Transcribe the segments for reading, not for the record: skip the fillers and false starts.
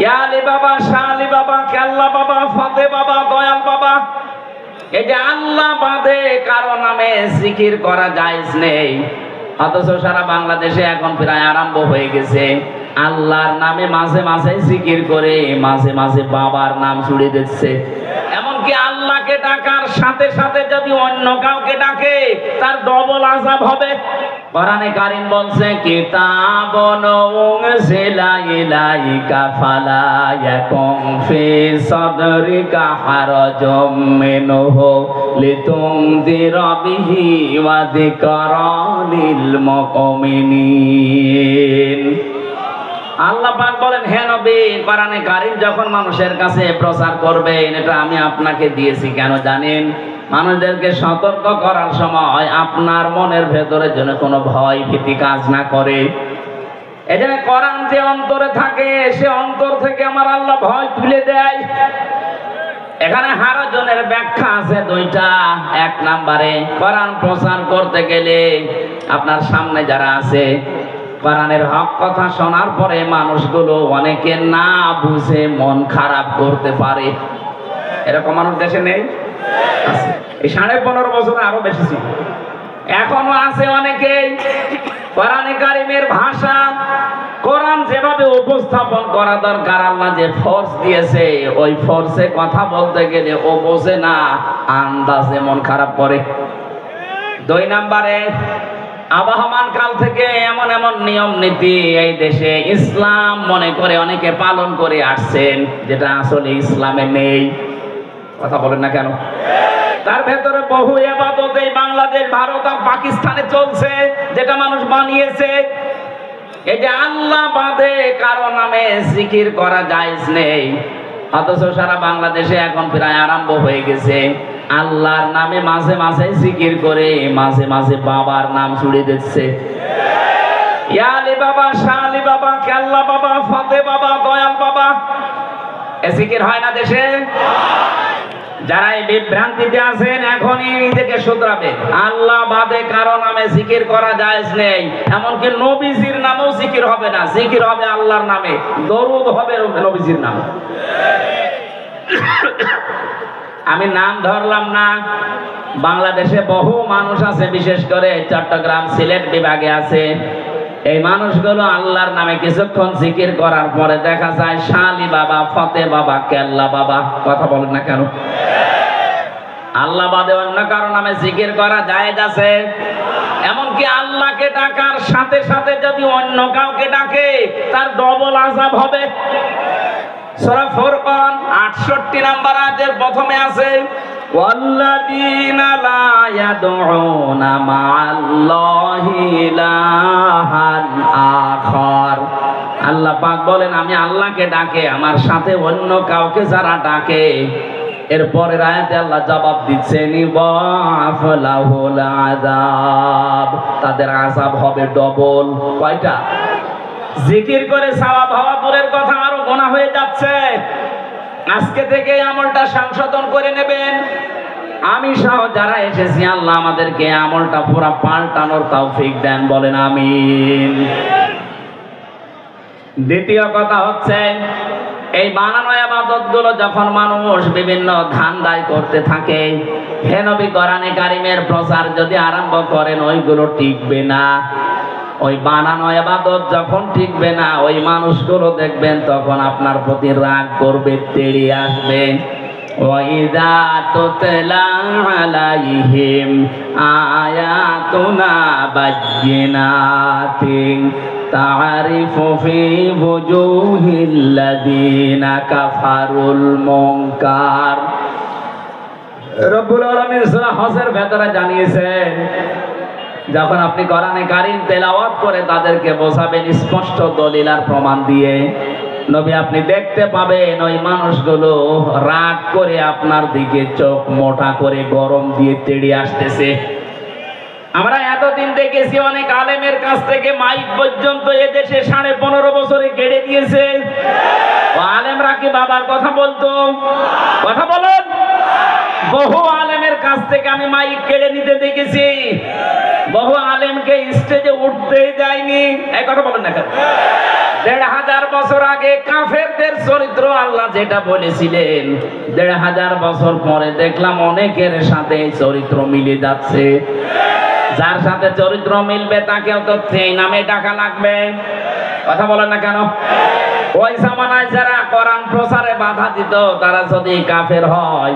ইয়া আলী বাবা, শাহ আলী বাবা, কেল্লা বাবা, ফতে বাবা, দয়াল বাবা, এই যে আল্লাহ বাদে কারো নামে জিকির করা জায়েজ নেই, অথচ সারা বাংলাদেশে এখন প্রায় আরম্ভ হয়ে গেছে আল্লাহর নামে মাঝে মাঝে জিকির করে মাঝে মাঝে বাবার নাম জুড়ে দিচ্ছে। এমনকি আল্লাহকে ডাকার সাথে সাথে যদি অন্য কাউকে ডাকে তার ডবল আযাব হবে। কোরআনে কারীম বলছে, কিতাবুন উনজিলা ইলাইকা ফালা ইয়াকুম ফি সাদরিকা হারাজুম মিনহু লিতুনযিরা বিহি ওয়া যিকরা লিল মুমিনিন। আল্লাহ পাক বলেন, হে নবী, কোরআনে কারীম যখন মানুষের কাছে প্রচার করবেন, এটা আমি আপনাকে দিয়েছি কেন জানেন? মানুষদেরকে সতর্ক করার সময় আপনার মনের ভেতরে যেন কোনো ভয় ভীতি কাজ না করে। এজন্য কোরআন যে অন্তরে থাকে সে অন্তর থেকে আমার আল্লাহ ভয় তুলে দেয়। এখানে হারাজনের ব্যাখ্যা আছে দুইটা। এক নম্বরে, কোরআন প্রচার করতে গেলে আপনার সামনে যারা আছে কোরআনের হক কথা শোনার পরে মানুষগুলো অনেকে না বুঝে মন খারাপ করতে পারে। এরকম মানুষ দেশে নেই? এই 15.5 বছরে আরো বেশি ছিল। এখনো আছে অনেকেই কোরআনে কারীমের ভাষা, কোরআন যেভাবে উপস্থাপন করা দরকার, আল্লাহ যে ফোর্স দিয়েছে ওই ফোর্সে কথা বলতে গেলে ও বোঝে না, আন্দাজে মন খারাপ করে। 2 নম্বরে, আবহমান কাল থেকে এমন এমন নিয়ম নীতি এই দেশে ইসলাম মনে করে অনেকে পালন করে আসছেন, যেটা আসলে ইসলামে নেই। কথা বলেন না কেন? তার ভেতরে বহু ইবাদত এই বাংলাদেশ, ভারত আর পাকিস্তানে চলছে, যেটা মানুষ বানিয়েছে। এই যে আল্লাহ বাদে কারো নামে জিকির করা জায়েজ নেই, অথচ সারা বাংলাদেশে এখন প্রায় আরম্ভ হয়ে গেছে আল্লাহর নামে মাঝে মাঝে জিকির করে মাঝে মাঝে বাবার নাম জুড়ে দিচ্ছে। ইয়া আলী বাবা, শাহ আলী বাবা, কেল্লা বাবা, ফতে বাবা, দয়াল বাবা, এ জিকির হয় না দেশে? যারা এই বিভ্রান্তিতে আছেন এখনই নিজেকে শুধরাবেন। আল্লাহ বাদে কারো নামে জিকির করা জায়েজ নেই, এমনকি নবীজির নামেও জিকির হবে না। জিকির হবে আল্লাহর নামে, দরুদ হবে নবীজির নামে। আমি নাম ধরলাম না, বাংলাদেশে বহু মানুষ আছে, বিশেষ করে চট্টগ্রাম সিলেট বিভাগে আছে। এই মানুষগুলো আল্লাহর নামে কিছুক্ষণ জিকির করার পরে দেখা যায় শাহ আলী বাবা, ফতে বাবা, কেল্লা বাবা। কথা বলেন না কেন? আল্লাহ বাদে অন্য কারো নামে জিকির করা জায়েজ আছে। এমনকি আল্লাহকে ডাকার সাথে সাথে যদি অন্য কাউকে ডাকে তার ডবল আযাব হবে। সূরা ফুরকান 68 নম্বর আয়াতের প্রথমে আছে, ওয়াল্লাযীনা লা ইয়াদউনা মা'আল্লাহি ইলাহান আখার। আল্লাহ পাক বলেন, আমি আল্লাহকে ডাকে, আমার সাথে অন্য কাউকে যারা ডাকে, এরপরের আয়াতে আল্লাহ জবাব দিচ্ছেন, ইবাফ লাহুল আযাব, তাদের আযাব হবে ডবল। কয়টা? জিকির করে সওয়াব হওয়া দূরের কথা, আরো গুনাহ হয়ে যাচ্ছে। আজকে থেকে আমলটা সংশোধন করে নেবেন। আমি সহ যারা এসেছি, আল্লাহ আমাদেরকে আমলটা পুরো পাল্টানোর তৌফিক দেন, বলেন আমিন। দ্বিতীয় কথা হচ্ছে, এই বানানো ইবাদতগুলো যখন মানুষ বিভিন্ন ধান্দায় করতে থাকে, হে নবী, কোরআনে কারীমের প্রচার যদি আরম্ভ করেন ওইগুলো টিকবে না। ওই বানানো ইবাদত যখন টিকবে না, ওই মানুষগুলো দেখবেন তখন আপনার প্রতি রাগ করবে, তেড়ে আসবে। ওয়াইদা তুতলা আলাইহিম আয়াতুনা বায়্যিনাতিন তা'রিফু ফি ওয়ুজুহিল্লাযীনা কাফারুল মুনকার। রব্বুল আলামিন সূরা হজের ভেতরে জানিয়েছেন, যখন আপনি কোরআনে কারীম তেলাওয়াত করে তাদেরকে বোঝাবেন স্পষ্ট দলিল আর প্রমাণ দিয়ে, নবী আপনি দেখতে পাবেন ওই মানুষগুলো রাগ করে আপনার দিকে চোখ মোটা করে গরম দিয়ে তেড়ে আসতেছে। আমরা এতদিন দেখেছি অনেক আলেমের কাছ থেকে মাইক পর্যন্ত এদেশে 15.5 বছরে কেড়ে দিয়েছে। ও আলেমরা কি বাবার কথা বলতো? কথা বলেন। বহু আলেমের কাছ থেকে আমি মাইক কেড়ে নিতে দেখেছি, বহু আলেমকে স্টেজে উঠতেই দেয়নি। এই কথা বলেন না কেন? 1500 বছর আগে কাফেরদের চরিত্র আল্লাহ যেটা বলেছিলেন, 1500 বছর পরে দেখলাম অনেকের সাথে এই চরিত্র মিলে যাচ্ছে। যার সাথে চরিত্র মিলবে তাকেও তো সেই নামে ডাকা লাগবে। কথা বলেন না কেন? ওই জামানায় যারা কোরআন প্রচারে বাধা দিত তারা যদি কাফের হয়,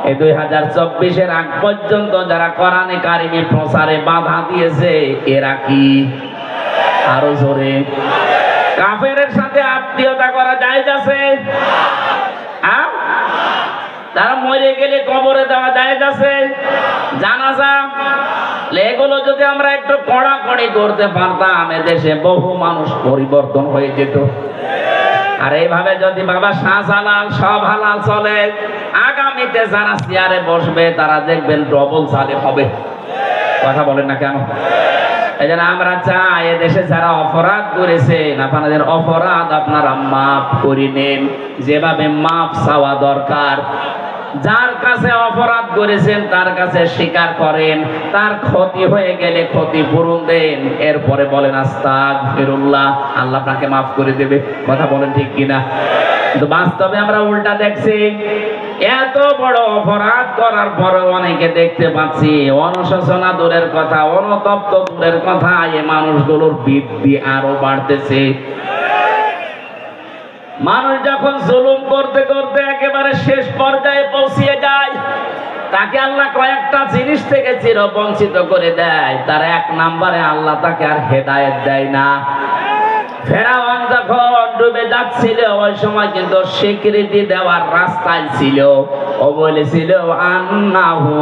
এই 2024-এর আগ পর্যন্ত যারা কোরআনে কারিমে প্রচারে বাধা দিয়েছে এরা কি? আরো জোরে। কাফেরের সাথে আত্মীয়তা করা জায়েজ আছে? তারা মরে গেলে কবরে দেওয়া জায়েজ আছে? জানাজা এগুলো যদি আমরা একটু কড়াকড়ি করতে পারতাম, এদেশে বহু মানুষ পরিবর্তন হয়ে যেত। আর এইভাবে যদি বাবা শাহজালাল সব হালাল চলে, আগামীতে যারা চেয়ারে বসবে তারা দেখবেন ডবল সালে হবে। কথা বলেন না কেন? এই জন্য আমরা চাই এদেশে যারা অপরাধ করেছেন আপনাদের অপরাধ আপনারা মাফ করে নেন, যেভাবে মাফ চাওয়া দরকার। যার কাছে অপরাধ করেছেন তার কাছে স্বীকার করেন, তার ক্ষতি হয়ে গেলে ক্ষতিপূরণ দেন, এরপরে বলেন আস্তাগফিরুল্লাহ, আল্লাহ আপনাকে মাফ করে দেবে। কথা বলেন ঠিক কিনা? কিন্তু বাস্তবে আমরা উল্টা দেখছি। এত বড় অপরাধ করার পরে অনেকে দেখতে পাচ্ছি অনুশোচনা দূরের কথা, অনুতপ্ত দূরের কথা, এই মানুষগুলোর বৃদ্ধি আরো বাড়তেছে। মানুষ যখন জুলুম করতে করতে একেবারে শেষ পর্যায়ে পৌঁছিয়ে যায়, তাকে আল্লাহ কয়েকটা জিনিস থেকে চিরবঞ্চিত করে দেয়। তার এক নম্বরে আল্লাহ তাকে আর হেদায়েত দেয় না। ফেরাউন যখন ডুবে যাচ্ছিল ওই সময় কিন্তু স্বীকৃতি দেওয়ার রাস্তায় ছিল। ও বলেছিল আন্নাহু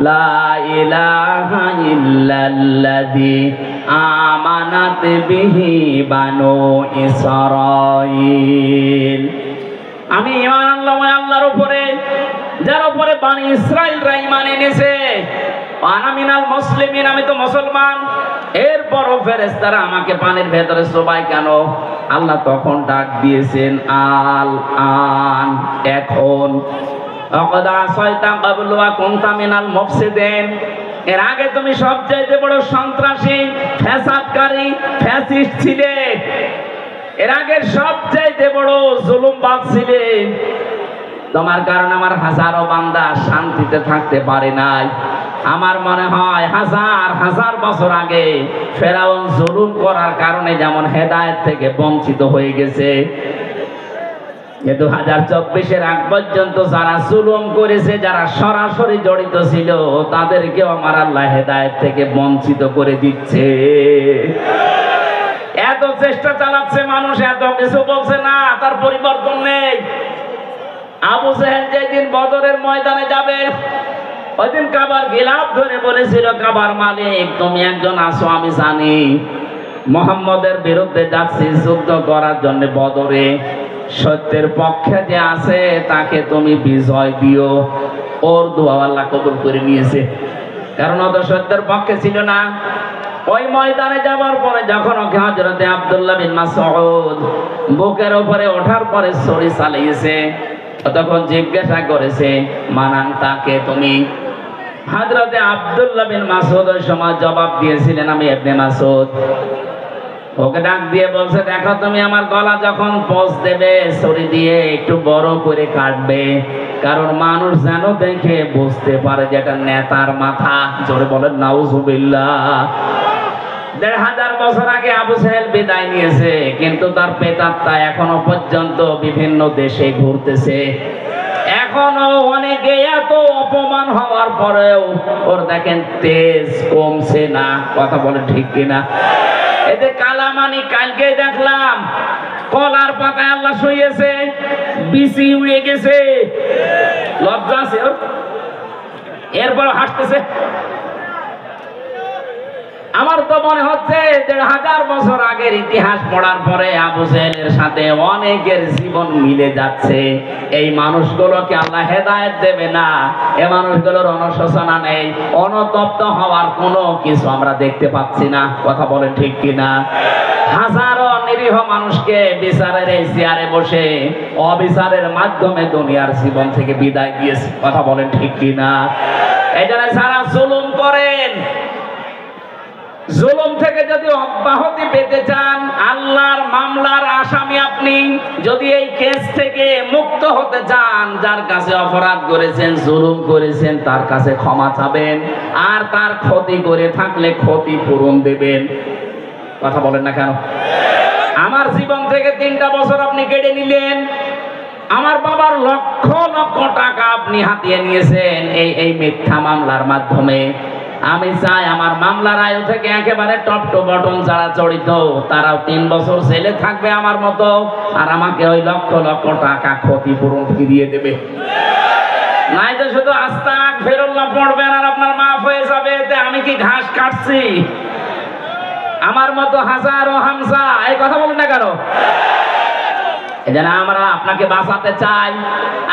লা ইলাহা ইল্লাল্লাযী আমানাত বিহি বানু ইসরাঈল। আমি ঈমান আনলাম ওই আল্লাহর উপরে যার উপরে বানি ইসরাঈলরা ঈমান এনেছে। আনা মিনাল মুসলিমিন, আমি তো মুসলমান। এরপরও ফেরেশতারা আমাকে পানির ভেতরে চোবায় কেন? আল্লাহ তখন ডাক দিয়েছেন আল আন, এখন। অকদ আসাইতা ক্বাবলু ওয়া কুনতা মিনাল মুফসিদিন, এর আগে তুমি সবচাইতে বড় সন্ত্রাসী, ফ্যাসাদকারী, ফ্যাসিস্ট ছিলে। এর আগে সবচাইতে বড় জুলুমবাজ ছিলে। তোমার কারণে আমার হাজারো বান্দা শান্তিতে থাকতে পারে নাই। আমার মনে হয় হাজার হাজার বছর আগে ফেরাউন জুলুম করার কারণে যেমন হেদায়েত থেকে বঞ্চিত হয়ে গেছে, 2024-এর আগ পর্যন্ত যারা জুলুম করেছে, যারা সরাসরি জড়িত ছিল, তাদেরকেও আমার আল্লাহ হেদায়েত থেকে বঞ্চিত করে দিচ্ছে। এত চেষ্টা চালাচ্ছে মানুষ, এত কিছু বলছে না, তার পরিবর্তন নেই। আবু জেহেল যেদিন বদরের ময়দানে যাবে, ওইদিন কাবার গিলাফ ধরে বলেছিল, কাবার মালিক তুমি একজন আছো আমি জানি, মুহাম্মদের বিরুদ্ধে যাচ্ছি যুদ্ধ করার জন্য বদরে, সত্যের পক্ষে যে আছে তাকে তুমি বিজয় দিও। ওর দোয়া আল্লাহ কবুল করে নিয়েছে, কারণ ও তো সত্যের পক্ষে ছিল না। ওই ময়দানে যাওয়ার পরে যখন ওকে হযরতে আব্দুল্লাহ বিন মাসউদ বুকের উপরে ওঠার পরে ছুরি চালিয়েছে, তখন জিজ্ঞাসা করেছে মানান তাকে তুমি? হযরতে আব্দুল্লাহ বিন মাসউদ ওই সময় জবাব দিয়েছিলেন আমি ইবনে মাসউদ। ওকে ডাক দিয়ে বলছে দেখো তুমি আমার গলা যখন পোঁচ দেবে ছুরি দিয়ে একটু বড় করে কাটবে, কারণ মানুষ যেন দেখে বুঝতে পারে যে এটা নেতার মাথা। জোরে বলেন নাউজুবিল্লাহ। 1500 বছর আগে আবু জেহেল বিদায় নিয়েছে, কিন্তু তার প্রেতাত্মা এখনো পর্যন্ত বিভিন্ন দেশে ঘুরতেছে। এখনো অনেকে এত অপমান হওয়ার পরেও ওর দেখেন তেজ কমছে না। কথা বলে ঠিক কিনা? এতে কালামানি কালকে দেখলাম কলার পাতায় আল্লাহ শুয়েছে, বিসি উড়ে গেছে, লজ্জা আছে ওর, এরপর হাসতেছে। আমার তো মনে হচ্ছে 1500 বছর আগের ইতিহাস পড়ার পরে আবু জেহেলের সাথে অনেকের জীবন মিলে যাচ্ছে। এই মানুষগুলোকে আল্লাহ হেদায়েত দেবে না, এই মানুষগুলোর অনুশোচনা নেই, অনুতপ্ত হওয়ার কোনো কিছু আমরা দেখতে পাচ্ছি না। কথা বলেন ঠিক কিনা? হাজারো নিরীহ মানুষকে বিচারের এই চেয়ারে বসে অবিচারের মাধ্যমে দুনিয়ার জীবন থেকে বিদায় দিয়েছে। কথা বলেন ঠিক কিনা? এই জন্য যারা জুলুম করেন জুলুম থেকে যদি অব্যাহতি পেতে চান, আল্লাহর মামলার আসামি আপনি, যদি এই কেস থেকে মুক্ত হতে চান, যার কাছে অপরাধ করেছেন, জুলুম করেছেন, তার কাছে ক্ষমা চাবেন, আর তার ক্ষতি করে থাকলে ক্ষতিপূরণ দেবেন। কথা বলেন না কেন? আমার জীবন থেকে 3টা বছর আপনি কেড়ে নিলেন, আমার বাবার লক্ষ লক্ষ টাকা আপনি হাতিয়ে নিয়েছেন এই মিথ্যা মামলার মাধ্যমে। আমি চাই আমার মামলার আয়ু থেকে একেবারে টপ টু বটম যারা জড়িত তারাও 3 বছর জেলে থাকবে আমার মতো, আর আমাকে ওই লক্ষ লক্ষ টাকা ক্ষতিপূরণ ফিরিয়ে দেবে। নাই তো শুধু আস্তাগফিরুল্লাহ পড়বেন আর আপনার মাফ হয়ে যাবে। এতে আমি কি ঘাস কাটছি? আমার মতো হাজারো হামজা এই কথা বলেন না কেন? এজন্য আমরা আপনাকে বাঁচাতে চাই।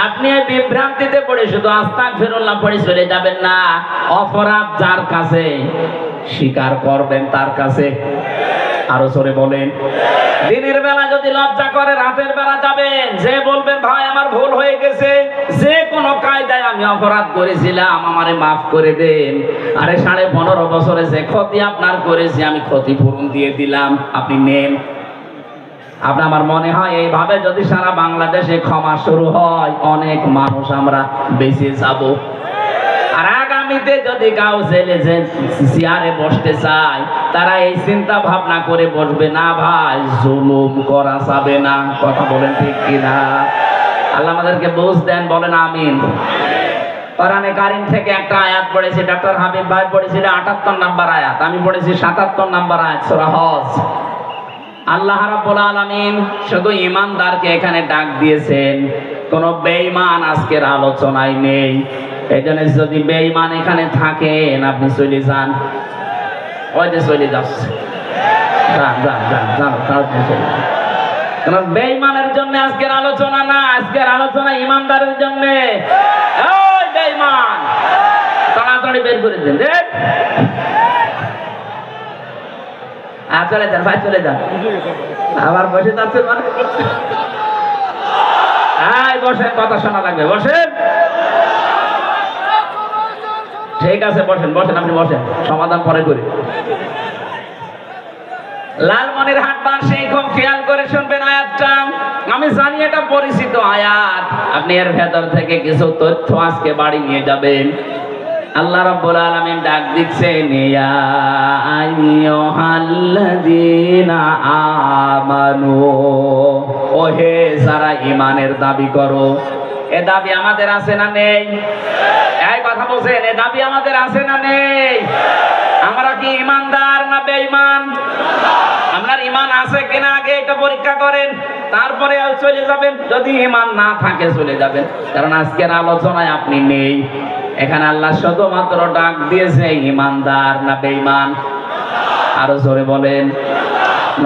আপনি এই বিভ্রান্তিতে পড়ে শুধু আস্তাগফিরুল্লাহ পড়ে চলে যাবেন না। অপরাধ যার কাছে স্বীকার করবেন তার কাছে। আরো জোরে বলেন। দিনের বেলা যদি লজ্জা করে রাতের বেলা যাবেন, যে বলবেন ভাই আমার ভুল হয়ে গেছে, যে কোনো কায়দায় আমি অপরাধ করেছিলাম, আমারে মাফ করে দেন। আরে 15.5 বছরে যে ক্ষতি আপনার করেছি আমি ক্ষতিপূরণ দিয়ে দিলাম, আপনি নেন। আপনার আমার মনে হয় এইভাবে যদি সারা বাংলাদেশে ক্ষমা শুরু হয়, অনেক মানুষ আমরা বেঁচে যাব। আর আগামীতে যদি কাউ জেলে চেয়ারে বসতে চায়, তারা এই চিন্তা ভাবনা করে বসবে না, ভাই জুলুম করা যাবে না। কথা বলেন ঠিক কিনা? আল্লাহ আমাদেরকে বুঝ দেন, বলেন আমিন। কোরআনে কারীম থেকে একটা আয়াত পড়েছি, ডক্টর হাবিব ভাই পড়েছিল 78 নম্বর আয়াত, আমি পড়েছি 77 নম্বর আয়াত, সূরা হজ। আল্লাহ রাব্বুল আলামিন শুধু ঈমানদারকে এখানে ডাক দিয়েছেন, কোন বেঈমান আজকের আলোচনায় নেই। এজন্য যদি বেঈমান এখানে থাকেন আপনি চলে যান, ওই যে চলে যাচ্ছে, যান যান যান যান, কারণ বেঈমানের জন্য আজকের আলোচনা না, আজকের আলোচনা ঈমানদারের জন্য। ওই বেঈমান তাড়াতাড়ি বের করে দেন। চলে যান ভাই, চলে যান। আবার বসে যাচ্ছেন মানে? বসেন, কথা শোনা লাগবে, বসেন। ঠিক আছে বসেন বসেন, আপনি বসেন, সমাধান পরে করি। লালমনিরহাট বাসী খুব খেয়াল করে শুনবেন আয়াতটা। আমি জানি এটা পরিচিত আয়াত, আপনি এর ভেতর থেকে কিছু তথ্য আজকে বাড়ি নিয়ে যাবেন। আল্লাহ রাব্বুল আলামিন ডাক দিচ্ছেন, ইয়া আইয়ুহাল্লাযীনা আমানু, ওহে যারা ঈমানের দাবি করো। এ দাবি আমাদের আছে না নেই? এই কথা বলছেন, এ দাবি আমাদের আছে না নেই? আমরা কি ঈমানদার না বেঈমান? আপনার ঈমান আছে কিনা আগে এটা পরীক্ষা করেন, তারপরে চলে যাবেন। যদি ঈমান না থাকে চলে যাবেন, কারণ আজকের আলোচনায় আপনি নেই। এখানে আল্লাহ শুধুমাত্র ডাক দিয়েছে ঈমানদার না বেঈমান। আরো জোরে বলেন।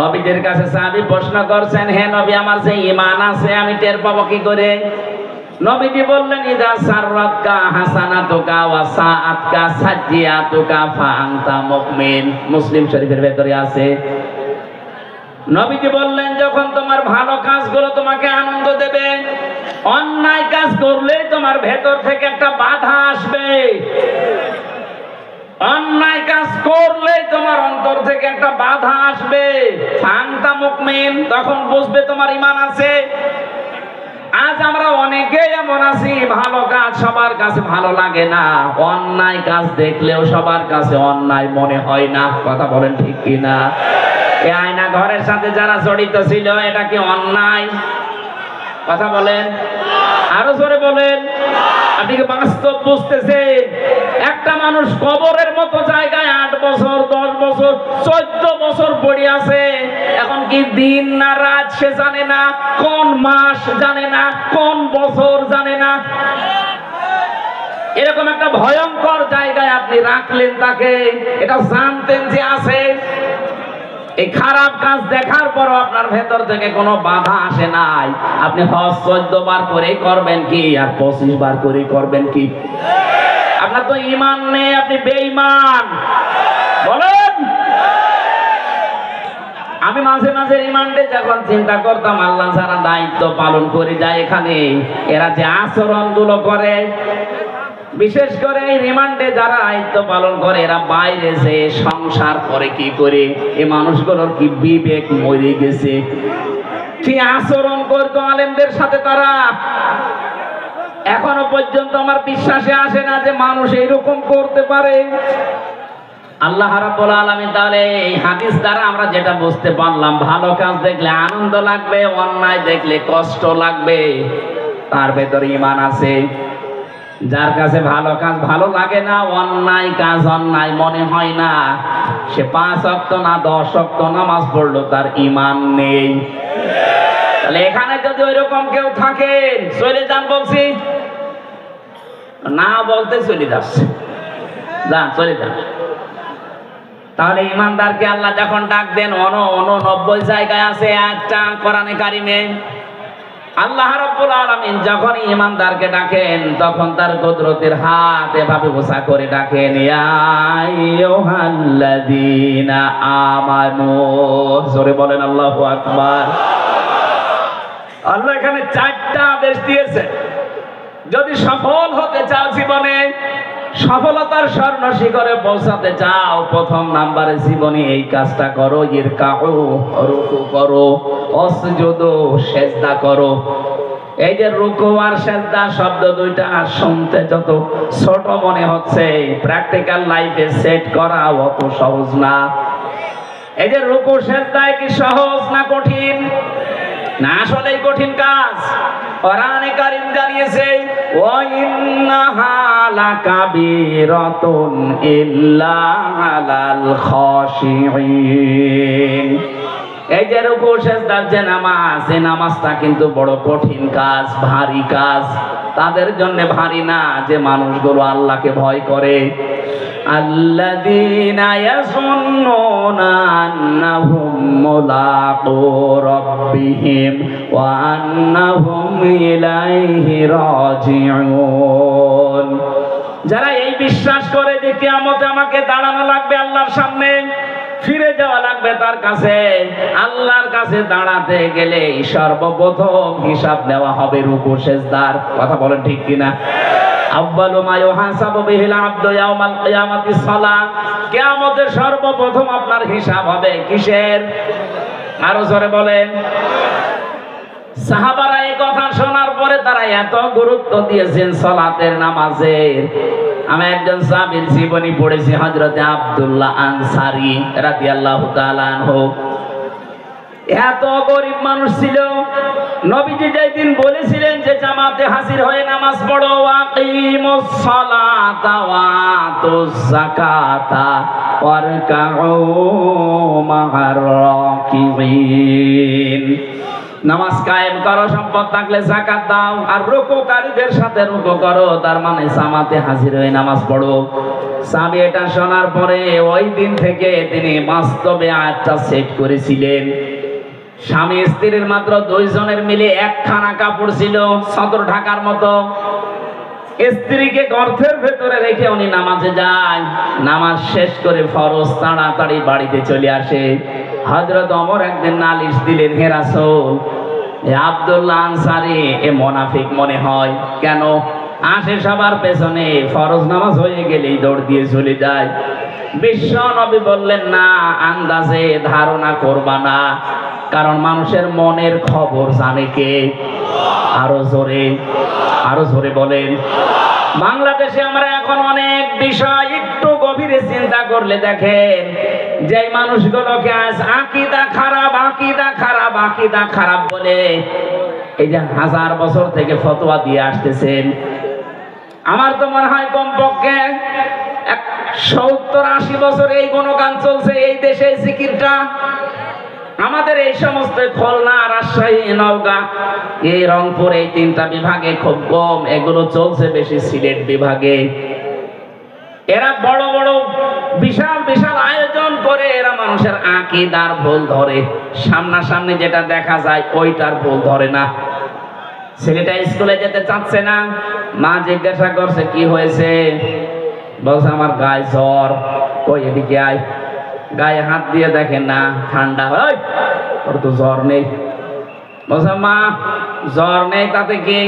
নবীদের কাছে সাহাবী প্রশ্ন করছেন, হে নবী আমার যে ঈমান আছে আমি টের পাবো কি করে? নবীজি বললেন, ইদা সাররাতকা হাসানাতুকা ওয়া সাআতকা সাজ্জিয়াতুকা ফা আনতা মুমিন। মুসলিম শরীফের ভেতরে আছে। নবীজি বললেন, যখন তোমার ভালো কাজগুলো তোমাকে আনন্দ দেবে, অন্যায় কাজ করলে তোমার ভেতর থেকে একটা বাধা আসবে। অন্যায় কাজ করলে তোমার অন্তর থেকে একটা বাধা আসবে। ফান্তা মুমিন, তখন বুঝবে তোমার ঈমান আছে। আজ আমরা অনেকেই এমন আছি, ভালো কাজ সবার কাছে ভালো লাগে না, অন্যায় কাজ দেখলেও সবার কাছে অন্যায় মনে হয় না। কথা বলেন ঠিক কিনা? এই আয়না ঘরের সাথে যারা জড়িত ছিল, এটা কি অন্যায়? কথা বলেন, আরো জোরে বলেন। আপনি কি বাস্তব বুঝতেছেন? একটা মানুষ কবরের মতো জায়গায় 8 বছর 10 বছর 14 বছর পড়ে আছে, এখন কি দিন না রাত সে জানে না, কোন মাস জানে না, কোন বছর জানে না। এরকম একটা ভয়ঙ্কর জায়গায় আপনি রাখলেন তাকে, এটা জানতেন যে আছে। এই খারাপ কাজ দেখার পরও আপনার ভেতর থেকে কোনো বাধা আসে নাই। আপনি হজ 14 বার করেই করবেন কি, আর 25 বার করেই করবেন কি? আপনার তো ঈমান নেই, আপনি বেঈমান। বলেন। আমি মাঝে মাঝে রিমান্ডে যখন চিন্তা করতাম, আল্লাহ যারা দায়িত্ব পালন করে যায় এখানে, এরা যে আচরণগুলো করে, বিশেষ করে এই রিমান্ডে যারা দায়িত্ব পালন করে এরা বাইরে যে সংসার করে কি করে, এই মানুষগুলোর কি বিবেক মরে গেছে? কি আচরণ করতো আলেমদের সাথে তারা? এখনো পর্যন্ত আমার বিশ্বাসে আসে না যে মানুষ এইরকম করতে পারে। আল্লাহ রাব্বুল আলামিন তাহলে এই হাদিস দ্বারা আমরা যেটা বুঝতে পারলাম, ভালো কাজ দেখলে আনন্দ লাগবে, অন্যায় দেখলে কষ্ট লাগবে, তার ভেতরে ঈমান আছে। যার কাছে ভালো কাজ ভালো লাগে না, অন্যায় কাজ অন্যায় মনে হয় না, সে 5 ওয়াক্ত না 10 ওয়াক্ত নামাজ পড়লো, তার ঈমান নেই। তাহলে এখানে যদি ওইরকম কেউ থাকেন, চলে যান বলছি, না বলতে চলে যাচ্ছে, যান চলে যান। তাহলে ইমানদারকে আল্লাহ যখন ডাক দেন 90 জায়গায় আছে একটা কোরআনে কারিমে। আল্লাহ রাব্বুল আলামিন যখন ইমানদারকে ডাকেন তখন তার কুদরতের হাত এভাবে গোছা করে ডাকেন, ইয়া আইয়ুহাল্লাযীনা আমানু। জোরে বলেন আল্লাহু আকবার। আল্লাহ এখানে 4টা আদেশ দিয়েছে। যদি সফল হতে চাও জীবনে, সফলতার স্বর্ণ শিখরে পৌঁছাতে চাও, প্রথম নাম্বারে জীবনে এই কাজটা করো, ইরকাউ, রুকু করো, অসজুদু, সেজদা করো। এই যে রুকু আর সেজদা শব্দ দুইটা শুনতে যত ছোট মনে হচ্ছে, প্র্যাকটিক্যাল লাইফে সেট করা অত সহজ না। এই যে রুকু সেজদা কি সহজ না কঠিন? না, আসলেই কঠিন কাজ। কোরআনে কারীম জানিয়েছে, ওয়া ইন্নাহা লাকাবীরাতুন ইল্লা আলাল খাশিঈন। এই যে রুকু সিজদার যে নামাজ, এই নামাজটা কিন্তু বড় কঠিন কাজ, ভারী কাজ। তাদের জন্য ভারী না যে মানুষগুলো আল্লাহকে ভয় করে। আল্লাযীনা ইয়াযুন্নুনা আন্নাহুম মুলাকু রাব্বিহিম ওয়া আন্নাহুম ইলাইহি রাজিউন। যারা এই বিশ্বাস করে যে কিয়ামতে আমাকে দাঁড়ানো লাগবে আল্লাহর সামনে, ফিরে যাওয়া লাগবে তার কাছে, আল্লাহর কাছে দাঁড়াতে গেলে সর্বপ্রথম হিসাব নেওয়া হবে রুকু সিজদার। কথা বলেন ঠিক কিনা? আউয়ালু মা ইউহাসাবু বিহিল আবদু ইয়াউমাল কিয়ামাতিস সালাহ। কিয়ামতে সর্বপ্রথম আপনার হিসাব হবে কিসের? আরো জোরে বলেন। সাহাবারা এই কথা শোনার পরে তারা এত গুরুত্ব দিয়েছেন সালাতের, নামাজের। আমি একজন সাহাবীর জীবনী পড়েছি, হযরতে আব্দুল্লাহ আনসারী রাদিয়াল্লাহু তাআলা আনহু। এত গরিব মানুষ ছিল, নবীজি যেদিন বলেছিলেন যে জামাতে হাজির হয়ে নামাজ পড়ো, আকিমুস সালাতা ওয়া আতুজ যাকাতা ওয়ারকাউ মা'আর রাকিবিন। নামাজ কায়েম করো, সম্পদ থাকলে যাকাত দাও, আর রুকুকারীদের সাথে রুকু করো, তার মানে জামাতে হাজির হয়ে নামাজ পড়ো। সাহাবী এটা শোনার পরে ওই দিন থেকে তিনি বাস্তবে আয়াতটা সেট করেছিলেন। স্বামী স্ত্রীর মাত্র 2 জনের মিলে একখানা কাপড় ছিল, সদর ঢাকার মতো। স্ত্রীকে গর্তের ভেতরে রেখে উনি নামাজে যায়, নামাজ শেষ করে ফরজ তাড়াতাড়ি বাড়িতে চলে আসে। হযরত ওমর একদিন নালিশ দিলেন, হে রাসূল, আব্দুল্লাহ আনসারী এ মুনাফিক মনে হয়, কেন আসে সবার পেছনে, ফরজ নামাজ হয়ে গেলেই দৌড় দিয়ে চলে যায়। বিশ্ব নবী বললেন, না, আন্দাজে ধারণা করবা না, কারণ মানুষের মনের খবর জানে কে? আরো জোরে, আরো জোরে বলেন। বাংলাদেশে আমরা এখন অনেক বিষয় একটু গভীরে চিন্তা করলে দেখেন, যে মানুষগুলোকে আজ আকীদা খারাপ, আকীদা খারাপ, আকীদা খারাপ বলে এই যে 1000 বছর থেকে ফতোয়া দিয়ে আসতেছেন, আমার তো মনে হয় কমপক্ষে 70-80 বছর এই গুণগান চলছে এই দেশে, জিকিরটা। আমাদের এই সমস্ত খুলনা, রাজশাহী, নওগাঁ, এই রংপুর, এই 3টা বিভাগে খুব কম, এগুলো চলছে বেশি সিলেট বিভাগে। এরা বড় বড় বিশাল বিশাল আয়োজন করে এরা মানুষের আকীদার ভুল ধরে, সামনাসামনি যেটা দেখা যায় ওইটার ভুল ধরে না। ছেলেটা স্কুলে যেতে চাচ্ছে না, মা জিজ্ঞাসা করছে কি হয়েছে, বলছে আমার গায়ে জ্বর। কই এদিকে আয়, গায়ে হাত দিয়ে দেখেন না, ঠান্ডা। হয় ওর তো জ্বর নেই। বলছে মা জ্বর নেই তাতে কি?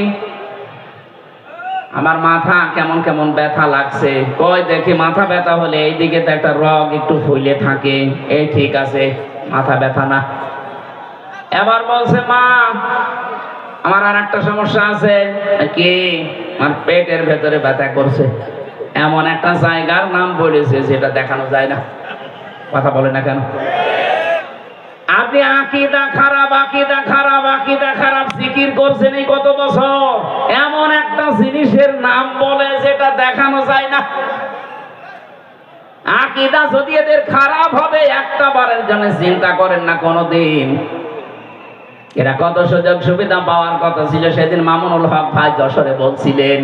আমার মাথা কেমন কেমন ব্যথা লাগছে। কই দেখি মাথা ব্যথা হলে এইদিকে তো একটা রগ একটু ফুলে থাকে, এই ঠিক আছে, মাথা ব্যথা না। এবার বলছে মা আমার আর একটা সমস্যা আছে। কি? আমার পেটের ভেতরে ব্যথা করছে। এমন একটা জায়গার নাম বলেছে যেটা দেখানো যায় না। কথা বলে না কেন? আপনি আকীদা খারাপ, আকীদা খারাপ, আকীদা খারাপ জিকির করছেন এই কত বছর, এমন একটা জিনিসের নাম বলে যেটা দেখানো যায় না। আকীদা যদি এদের খারাপ হবে একটা বারের জন্য চিন্তা করেন না কোনদিন। এরা কত সুযোগ সুবিধা পাওয়ার কথা ছিল। সেদিন মামুনুল হক ভাই যশোরে বলছিলেন,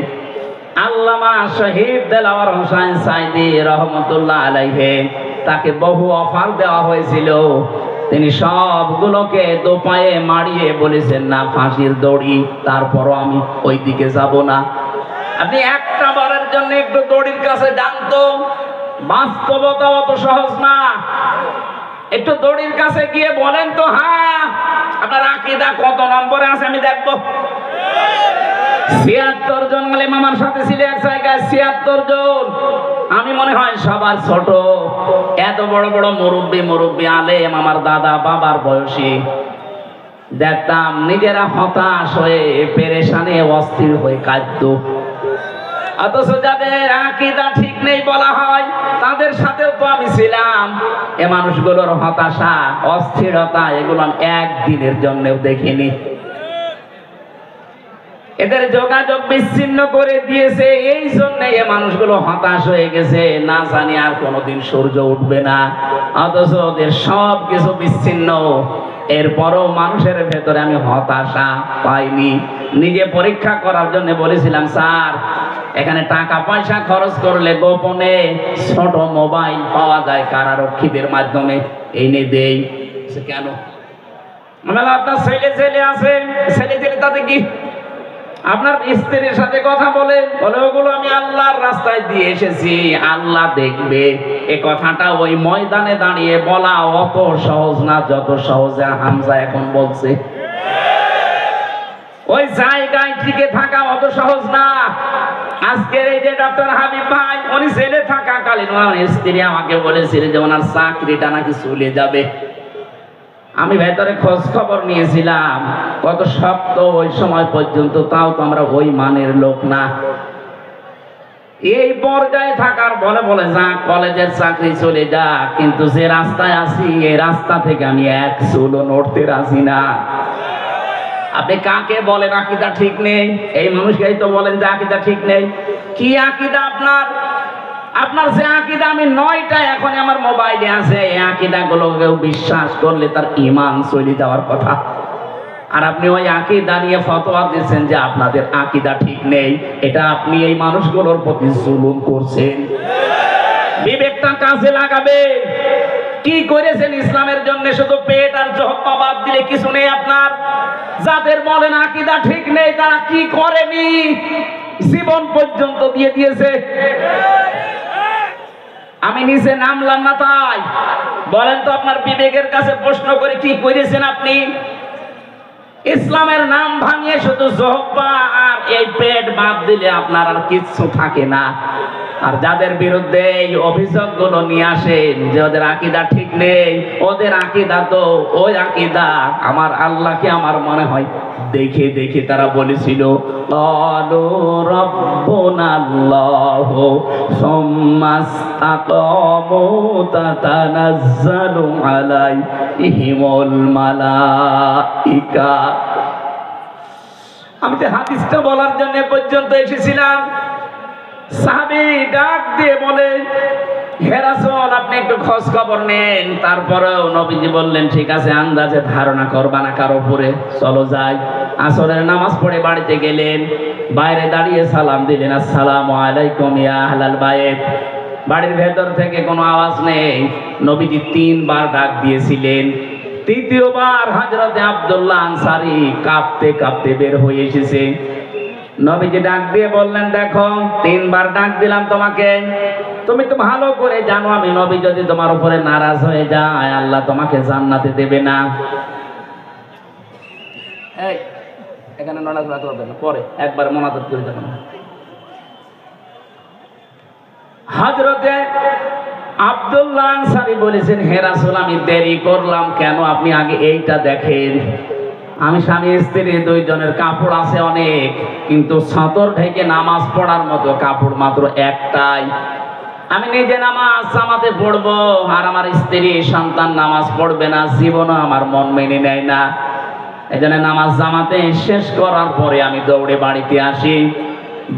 আল্লামা শহীদ দেলাওয়ার হোসেন সাইদি রহমতুল্লাহ আলাইহি তাকে বহু অফার দেওয়া হয়েছিল, তিনি সবগুলোকে দোপায়ে মারিয়ে বলেছেন না ফাঁসির দড়ি, তারপরও আমি ওই দিকে যাব না। আপনি একটা বারের জন্য একটু দড়ির কাছে জানতো, বাস্তবতা অত সহজ না। একটু দড়ির কাছে গিয়ে বলেন তো, হ্যাঁ আপনার আকীদা কত নম্বরে আছে আমি দেখবো। ৭৬ জন আলেম আমার সাথে ছিল এক জায়গায়, ৭৬ জন। আমি মনে হয় সবার ছোট। এত বড় বড় মুরব্বী আলেম আমার দাদা বাবার বয়সী। দেখতাম নিজেরা হতাশ হয়ে পেরেশানে অস্থির হয়ে কাঁদতো। অথচ যাদের আকীদা ঠিক নেই বলা হয় তাদের সাথেও তো আমি ছিলাম। এ মানুষগুলোর হতাশা অস্থিরতা এগুলো আমি একদিনের জন্যও দেখিনি। এদের যোগাযোগ বিচ্ছিন্ন করে দিয়েছে, এই জন্য এ মানুষগুলো হতাশ হয়ে গেছে, না জানি আর কোনোদিন সূর্য উঠবে না। অথচ ওদের সব কিছু বিচ্ছিন্ন, এরপরও মানুষের ভেতরে আমি হতাশা পাইনি। নিজে পরীক্ষা করার জন্য বলেছিলাম, স্যার এখানে টাকা পয়সা খরচ করলে গোপনে ছোট মোবাইল পাওয়া যায় কারারক্ষীদের মাধ্যমে, এই নিয়ে দেই। কেন? আপনার ছেলে আছে, ছেলে তাতে কি? আপনার স্ত্রীর সাথে কথা বলে ওগুলো আমি আল্লাহর রাস্তায় দিয়ে এসেছি, আল্লাহ দেখবে। এ কথাটা ওই ময়দানে দাঁড়িয়ে বলা অত সহজ না যত সহজে হামজা এখন বলছে। ওই জায়গায় টিকে থাকা অত সহজ না। আজকের এই যে ডক্টর হাবিব ভাই, উনি জেলে থাকাকালীন ওনার স্ত্রী আমাকে বলেছিল যে ওনার চাকরিটা নাকি চলে যাবে। আমি ভেতরে খোঁজ খবর নিয়েছিলাম কত শক্ত ওই সময় পর্যন্ত, তাও তো আমরা ওই মানের লোক না। এই পর্যায়ে থাকার বলে যা কলেজের চাকরি চলে যা, কিন্তু যে রাস্তায় আছি এই রাস্তা থেকে আমি এক চুলও নড়তে রাজি না। আপনি কাকে বলেন আকীদা ঠিক নেই? এই মানুষকেই তো বলেন যে আকীদা ঠিক নেই। কি আকীদা আপনার? আপনার যে আকীদা আমি 9টা এখন আমার মোবাইলে আছে, এই আকীদা গুলোকেও বিশ্বাস করলে তার ঈমান চলে যাওয়ার কথা। আর আপনি ওই আকীদা নিয়ে ফতোয়া দিচ্ছেন যে আপনাদের আকীদা ঠিক নেই। এটা আপনি এই মানুষগুলোর প্রতি জুলুম করছেন। বিবেকটা কাজে লাগাবেন। কি করেছেন ইসলামের জন্য? শুধু পেট আর জহ্বা বাদ দিলে কিছু নেই আপনার। যাদের বলেন আকীদা ঠিক নেই তারা কি করেনি? জীবন পর্যন্ত দিয়ে দিয়েছে। আমি নিচে নামলাম না তাই বলেন তো, আপনার বিবেকের কাছে প্রশ্ন করে কি করেছেন আপনি? ইসলামের নাম ভাঙিয়ে শুধু জহ্বা আর এই পেট বাদ দিলে আপনার আর কিচ্ছু থাকে না। আর যাদের বিরুদ্ধে এই অভিযোগগুলো নিয়ে আসেন যে ওদের আকীদা ঠিক নেই, ওদের আকীদা তো ওই আকীদা আমার আল্লাহকে আমার মনে হয় দেখে দেখে তারা বলেছিল ক্বালু রাব্বুনাল্লাহু সুম্মাস্তাকামু তাতানাজ্জালু আলাইহিমুল মালাইকা। আমি তো হাদিসটা বলার জন্য পর্যন্ত এসেছিলাম। সাহাবী ডাক দিয়ে বলে, হে রাসূল আপনি একটু খোঁজ খবর নেন। তারপরেও নবীজি বললেন, ঠিক আছে আন্দাজে ধারণা করবা না কারো উপরে, চলো যাই। আসরের নামাজ পড়ে বাড়িতে গেলেন, বাইরে দাঁড়িয়ে সালাম দিলেন, আসসালামু আলাইকুম ইয়া আহলাল বাইত। বাড়ির ভেতর থেকে কোনো আওয়াজ নেই। নবীজি 3 বার ডাক দিয়েছিলেন। তৃতীয়বার হযরতে আব্দুল্লাহ আনসারী কাঁপতে কাঁপতে বের হয়ে এসেছে। নবীজি ডাক দিয়ে বললেন, দেখো 3 বার ডাক দিলাম তোমাকে, তুমি তো ভালো করে জানো আমি নবী যদি তোমার উপরে নারাজ হয়ে যায় আল্লাহ তোমাকে জান্নাতে দেবে না। এই এখানে নারাজ করবে না, পরে একবার মোনাজাত করে দেবেন। আব্দুল্লাহ আনসারী বলেছেন, হে রাসূল আমি দেরি করলাম কেন, আপনি আগে এইটা দেখেন। আমি স্বামী স্ত্রী দুইজনের কাপড় আছে অনেক, কিন্তু সতর ঢেকে নামাজ পড়ার মতো কাপড় মাত্র একটাই। আমি নিজে নামাজ জামাতে পড়বো, আর আমার স্ত্রী সন্তান নামাজ পড়বে না, জীবনও আমার মন মেনে নেয় না। এই জন্য নামাজ জামাতে শেষ করার পরে আমি দৌড়ে বাড়িতে আসি।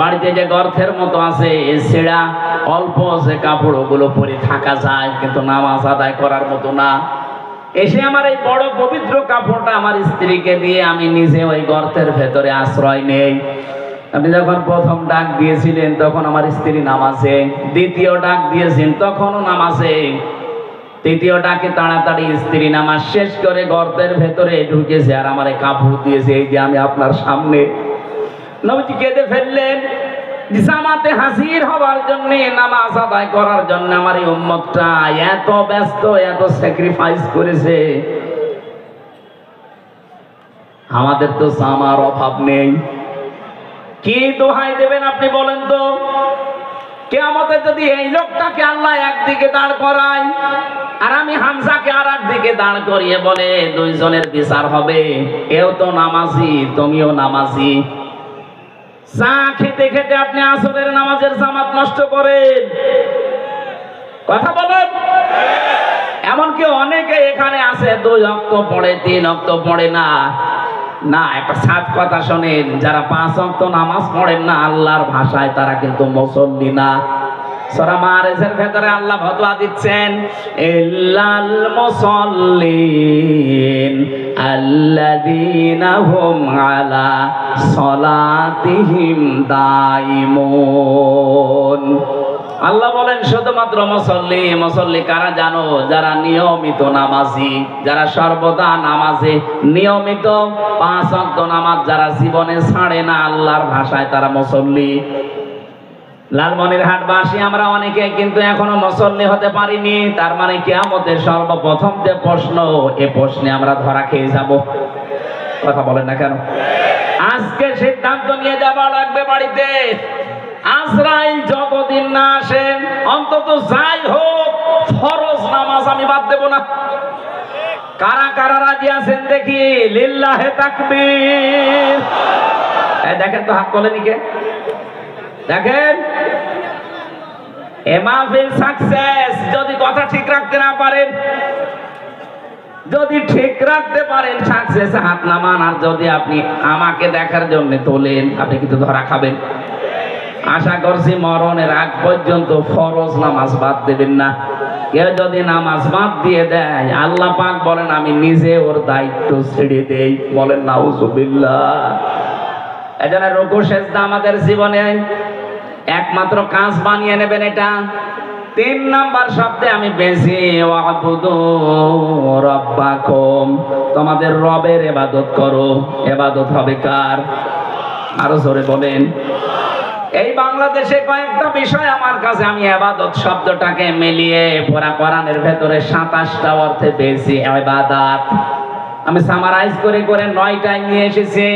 বাড়িতে যে গর্তের মতো আছে ছেঁড়া অল্প যে কাপড়, ওগুলো পরে থাকা যায়, কিন্তু নামাজ আদায় করার মতো না। এসে আমার এই বড় পবিত্র কাপড়টা আমার স্ত্রীকে দিয়ে আমি নিজে ওই গর্তের ভেতরে আশ্রয় নেই। আপনি যখন প্রথম ডাক দিয়েছিলেন তখন আমার স্ত্রী নামাজে, দ্বিতীয় ডাক দিয়েছেন তখনও নামাজে, তৃতীয় ডাকে তাড়াতাড়ি স্ত্রী নামাজ শেষ করে গর্তের ভেতরে ঢুকেছে, আর আমার কাপড় দিয়েছে। এই যে আমি আপনার সামনে। নবীজি কেঁদে ফেললেন, জামাতে হাজির হওয়ার জন্য, নামাজ আদায় করার জন্য আমার এই উম্মতটা এত ব্যস্ত, এত স্যাক্রিফাইস করেছে। আমাদের তো জামার অভাব নেই। কি দোহাই দেবেন আপনি বলেন তো? কিয়ামতে যদি এই লোকটাকে আল্লাহ একদিকে দাঁড় করায় আর আমি হামজাকে আর একদিকে দাঁড় করিয়ে বলে দুইজনের বিচার হবে, এও তো নামাজি তুমিও নামাজি, চা খেতে খেতে আপনি আসরের নামাজের জামাত নষ্ট করেন, কথা বলেন। এমনকি অনেকে এখানে আছে 2 ওয়াক্ত পড়ে 3 ওয়াক্ত পড়ে না। না, একটা সাত কথা শোনেন, যারা 5 ওয়াক্ত নামাজ পড়েন না আল্লাহর ভাষায় তারা কিন্তু মুসল্লি না। সূরা মাআরিজের ভেতরে আল্লাহ ফতোয়া দিচ্ছেন, ইল্লাল মুসাল্লিন আল্লাযীনা হুম আলা সলাতিহিম দাইমুন। আল্লাহ বলেন শুধুমাত্র মুসল্লি। মুসল্লি কারা জানো? যারা নিয়মিত নামাজি, যারা সর্বদা নামাজে নিয়মিত 5 ওয়াক্ত নামাজ যারা জীবনে ছাড়ে না, আল্লাহর ভাষায় তারা মুসল্লি। লালমনিরহাটবাসী আমরা অনেকে কিন্তু এখনো মুসল্লি হতে পারিনি। তার মানে কিয়ামতের সর্বপ্রথম যে প্রশ্ন, এই প্রশ্নে আমরা ধরা খেয়ে যাব। কথা বলেন না কেন? আজকে সিদ্ধান্ত নিয়ে যাওয়া লাগবে বাড়িতে। আজরাইল যতদিন না আসেন, অন্তত যাই হোক ফরজ নামাজ আমি বাদ দেব না। কারা কারা রাজি আছেন দেখি? লিল্লাহে তাকবীর। এই দেখেন তো হাত তোলেনি কে? দেখেন, এ মাহফিল সাকসেস যদি কথা ঠিক রাখতে না পারেন, যদি ঠিক রাখতে পারেন সাকসেস হাত নামান। আর যদি আপনি আমাকে দেখার জন্য তোলেন, আপনি কিন্তু ধরা খাবেন। আশা করছি মরণের আগ পর্যন্ত ফরজ নামাজ বাদ দেবেন না। কেউ যদি নামাজ বাদ দিয়ে দেয়, আল্লাহ পাক বলেন আমি নিজে ওর দায়িত্ব ছেড়ে দেই। বলেন নাউজুবিল্লাহ। এজন্য রুকু সেজদা আমাদের জীবনে একমাত্র কাজ বানিয়ে নেবেন এটা। 3 নাম্বার শব্দে আমি বেশি, ওয়াবুদু রাব্বাকুম, তোমাদের রবের ইবাদত করো। ইবাদত হবে কার? আরো জোরে বলেন। এই বাংলাদেশে কয়েকটা বিষয় আমার কাছে, আমি ইবাদত শব্দটাকে মিলিয়ে পুরা কোরআনের ভেতরে 27টা অর্থে পেয়েছি ইবাদত। আমি সামারাইজ করে করে 9টায় নিয়ে এসেছি।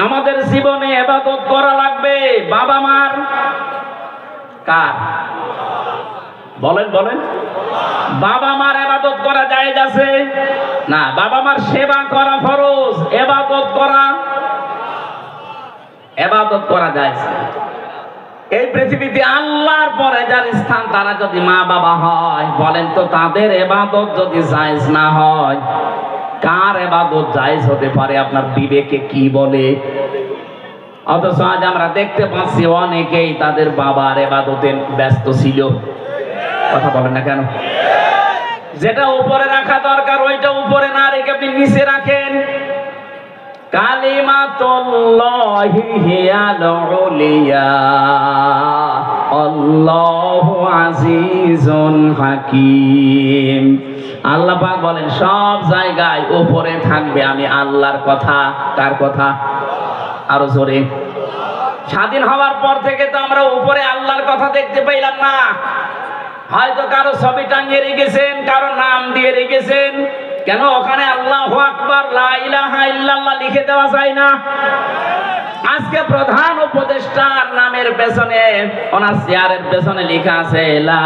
আমাদের জীবনে ইবাদত করা লাগবে। বাবা মার কার? বলেন বলেন। বাবা মার ইবাদত করা জায়েজ আছে না? বাবা মার সেবা করা ফরজ, ইবাদত করা জায়েজ। এই পৃথিবীতে আল্লাহর পরে যার স্থান, তারা যদি মা বাবা হয়, বলেন তো তাদের ইবাদত যদি জায়েজ না হয়, কার ইবাদত জায়েজ হতে পারে? আপনার বিবেকে কি বলে? অথচ আজ আমরা দেখতে পাচ্ছি অনেকেই তাদের বাবার ইবাদতে ব্যস্ত ছিল। কথা বলেন না কেন? যেটা উপরে রাখা দরকার ওইটা উপরে না রেখে আপনি নিচে রাখেন। কালিমাতুল্লাহি হিয়াল উলিয়া, আল্লাহু আজিজুন হাকীম। আল্লাহ পাক বলেন সব জায়গায় উপরে থাকবে আমি আল্লাহর কথা। কার কথা? আরো জোরে। স্বাধীন হওয়ার পর থেকে তো আমরা উপরে আল্লাহর কথা দেখতে পাইলাম না। হয়তো কারো ছবি টাঙিয়ে রেখেছেন, কারো নাম দিয়ে রেখেছেন। কেন? ওখানে আল্লাহু আকবার লা ইলাহা ইল্লাল্লাহ লিখে দেওয়া যায় না? আজকে প্রধান উপদেষ্টার নামের পেছনে ওনার চেয়ারের পেছনে লেখা আছে লা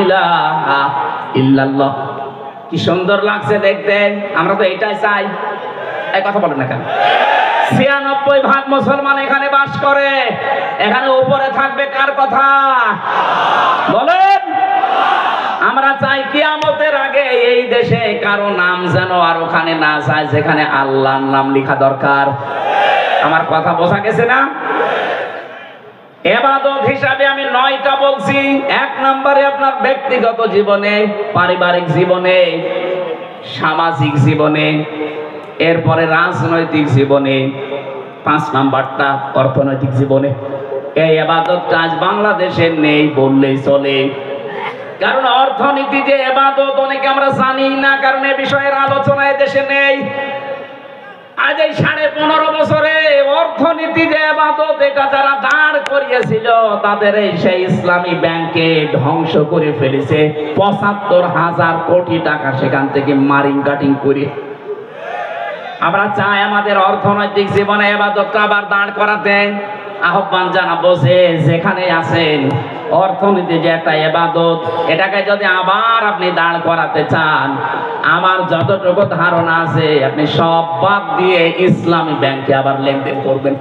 ইলাহা ইল্লাল্লাহ। কি সুন্দর লাগছে দেখতে, আমরা তো এটাই চাই। এই কথা বলেন না কেন? ৯৬% মুসলমান এখানে বাস করে, এখানে উপরে থাকবে কার কথা বলেন? আমরা চাই কিয়ামতের আগে এই দেশে কারো নাম যেন আর ওখানে না যায় যেখানে আল্লাহর নাম লেখা দরকার। আমার কথা বোঝা গেছে না? ইবাদত হিসাবে আমি ৯টা বলছি। ১ নম্বরে আপনার ব্যক্তিগত জীবনে, পারিবারিক জীবনে, সামাজিক জীবনে, এরপরে রাজনৈতিক জীবনে, ৫ নাম্বারটা অর্থনৈতিক জীবনে। এই ইবাদতটা আজ বাংলাদেশের নেই বললেই চলে। কারণ অর্থনীতি যে ইবাদত অনেকে আমরা জানি না, কারণ এ বিষয়ের আলোচনা দেশে নেই। আজ এই ১৫.৫ বছরে অর্থনীতি যে ইবাদত এটা যারা দাঁড় করিয়েছিল তাদের এই সেই ইসলামী ব্যাংকে ধ্বংস করে ফেলেছে। ৭৫,০০০ কোটি টাকা সেখান থেকে মারিং কাটিং করে। আমরা চাই আমাদের অর্থনৈতিক জীবনে ইবাদতটা আবার দাঁড় করাতে। আহ্বান জানাবো যে যেখানে আছেন, অর্থনীতি যে একটা ইবাদত, এটাকে যদি আবার আপনি দাঁড় করাতে চান, আমার যতটুকু ধারণা আছে আপনি সব বাদ দিয়ে ইসলামী ব্যাংকে আবার লেনদেন করবেন।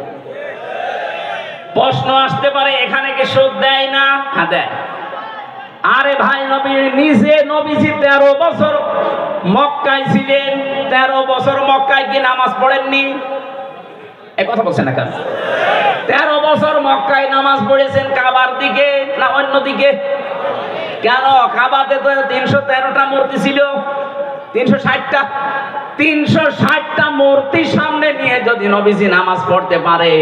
প্রশ্ন আসতে পারে এখানে কি সুদ দেয় না? হ্যাঁ দেয়। আরে ভাই, নবীজি 13 বছর মক্কায় ছিলেন, 13 বছর মক্কায় কি নামাজ পড়েননি? এ কথা বলছেন না কেন? 13 বছর মক্কায় নামাজ পড়েছেন কাবার দিকে না অন্য দিকে? কেন? কাবাতে তো 313টা মূর্তি ছিল, 360টা। 360টা মূর্তি সামনে নিয়ে যদি নবীজি নামাজ পড়তে পারে,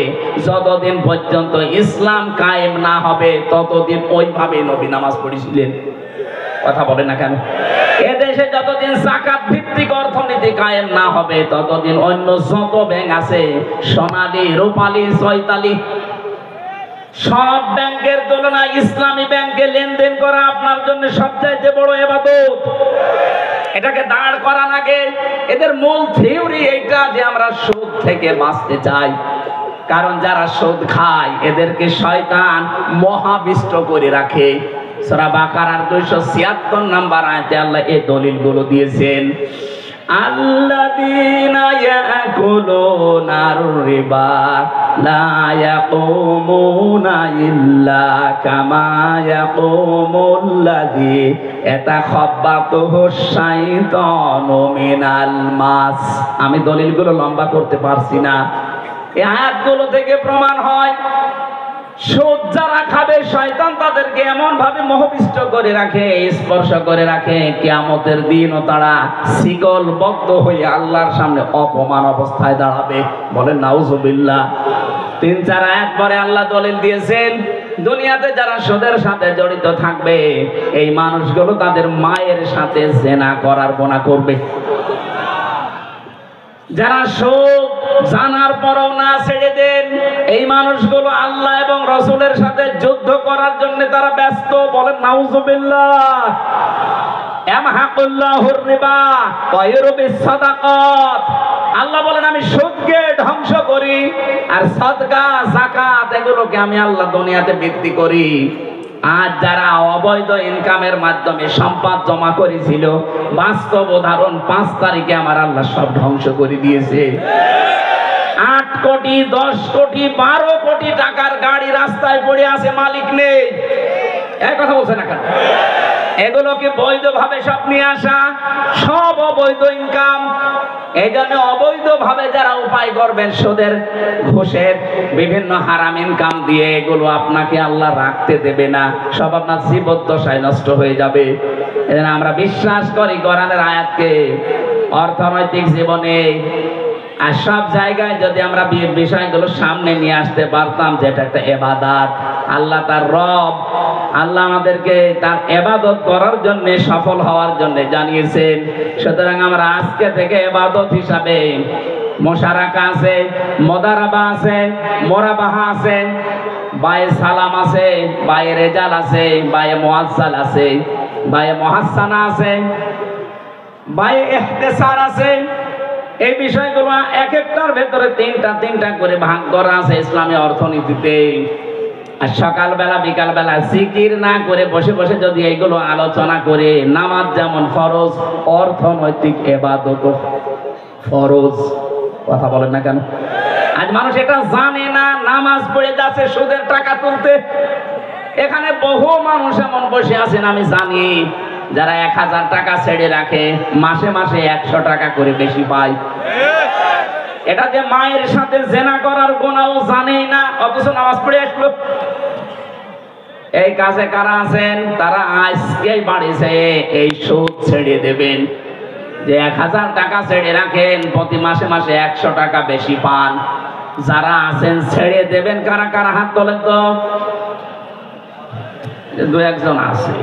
যতদিন পর্যন্ত ইসলাম কায়েম না হবে ততদিন ওইভাবে নবী নামাজ পড়েছিলেন। কথা বলে না কেন? এদেশে যতদিন যাকাত ভিত্তিক অর্থনীতি কায়েম না হবে ততদিন অন্য যত ব্যাংক আছে, সোনালী, রূপালী, চৈতালি, সব ব্যাংকের তুলনায় ইসলামী ব্যাংকে লেনদেন করা আপনার জন্য সবচাইতে বড় ইবাদত। এটাকে দাঁড় করান আগে। এদের মূল থিওরি এইটা যে আমরা সুদ থেকে বাঁচতে চাই, কারণ যারা সুদ খায় এদেরকে শয়তান মহাবিষ্ট করে রাখে। সূরা বাকারার 276 নম্বর আয়াতে আল্লাহ এই দলিলগুলো দিয়েছেন। আল্লাযীনা ইয়াকুলুনার রিবা লা ইয়াকুমুনা ইল্লা কামা ইয়াকুমুল্লাযী ইয়াতাখাব্বাতুহুশ শাইতানু মিনাল মাস। আমি দলিলগুলো লম্বা করতে পারছি না। এই আয়াতগুলো থেকে প্রমাণ হয় সুদ যারা খাবে শয়তান তাদেরকে এমন ভাবে মোহবিষ্ট করে রাখে, স্পর্শ করে রাখে, কিয়ামতের দিনও তারা শিকলবদ্ধ হয়ে আল্লাহর সামনে অপমান অবস্থায় দাঁড়াবে। বলেন নাউজুবিল্লাহ। ৩-৪ আয়াত পরে আল্লাহ দলিল দিয়েছেন দুনিয়াতে যারা সুদের সাথে জড়িত থাকবে এই মানুষগুলো তাদের মায়ের সাথে জিনা করার গুনাহ করবে। যারা সুদ জানার পরও না ছেড়ে দেন এই মানুষগুলো আল্লাহ এবং রাসূলের সাথে যুদ্ধ করার জন্য তারা ব্যস্ত। বলেন নাউজুবিল্লাহ। ইয়ামহাকুল্লাহুর রিবা ওয়া ইউরবিস সাদাকাত। আল্লাহ বলেন আমি সুদকে ধ্বংস করি আর সাদকা, যাকাত এগুলোকে আমি আল্লাহ দুনিয়াতে বৃদ্ধি করি। আজ যারা অবৈধ ইনকামের মাধ্যমে সম্পদ জমা করেছিল, বাস্তব উদাহরণ 5 তারিখে আমার আল্লাহ সব ধ্বংস করে দিয়েছে। 8 কোটি, 10 কোটি, 12 কোটি টাকার গাড়ি রাস্তায় পড়ে আছে, মালিক নেই। এই কথা বলছে না কেন? এগুলোকে বৈধভাবে সব নিয়ে আসা, সব অবৈধ ইনকাম। এই জন্য অবৈধভাবে যারা উপায় করবেন সুদের, ঘুষের, বিভিন্ন হারাম ইনকাম দিয়ে, এগুলো আপনাকে আল্লাহ রাখতে দেবে না, সব আপনার জীবদ্দশায় নষ্ট হয়ে যাবে। এজন্য আমরা বিশ্বাস করি কোরআনের আয়াতকে অর্থনৈতিক জীবনে আর সব জায়গায় যদি আমরা বিষয়গুলো সামনে নিয়ে আসতে পারতাম, যেটা একটা ইবাদত, আল্লাহ তার রব, আল্লাহ আমাদেরকে তার ইবাদত করার জন্য, সফল হওয়ার জন্য জানিয়েছেন। সুতরাং আমরা আজকে থেকে ইবাদত হিসাবে মুশারাকা আছে, মুদারাবা আছে, মুরাবাহা আছে, বায়ে সালাম আছে, বায়ে রেজাল আছে, বায়ে মুআজ্জাল আছে, বায়ে মুহাসসানা আছে, বায়ে ইহতিসার আছে, এই বিষয়গুলো এক একটার ভেতরে তিনটা তিনটা করে ভাগ করা আছে ইসলামী অর্থনীতিতে। আর সকালবেলা বিকালবেলা জিকির না করে বসে বসে যদি এইগুলো আলোচনা করে, নামাজ যেমন ফরজ, অর্থনৈতিক ইবাদত ফরজ। কথা বলেন না কেন? আজ মানুষ এটা জানে না, নামাজ পড়ে যাচ্ছে সুদের টাকা তুলতে। এখানে বহু মানুষ এমন বসে আছেন আমি জানি, যারা 1000 টাকা ছেড়ে রাখে মাসে মাসে 100 টাকা করে বেশি পায়। এটা যে মায়ের সাথে জেনা করার গুনাহ জানেই না, অথচ নামাজ পড়ে আসলো। এই কাজে কারা আছেন? তারা আজকেই বাড়িছে এই সুদ ছেড়ে দেবেন। যে 1000 টাকা ছেড়ে রাখেন, প্রতি মাসে মাসে 100 টাকা বেশি পান। যারা আছেন ছেড়ে দেবেন কারা কারা? হাত তোলেন তো। 2-1 জন আছে।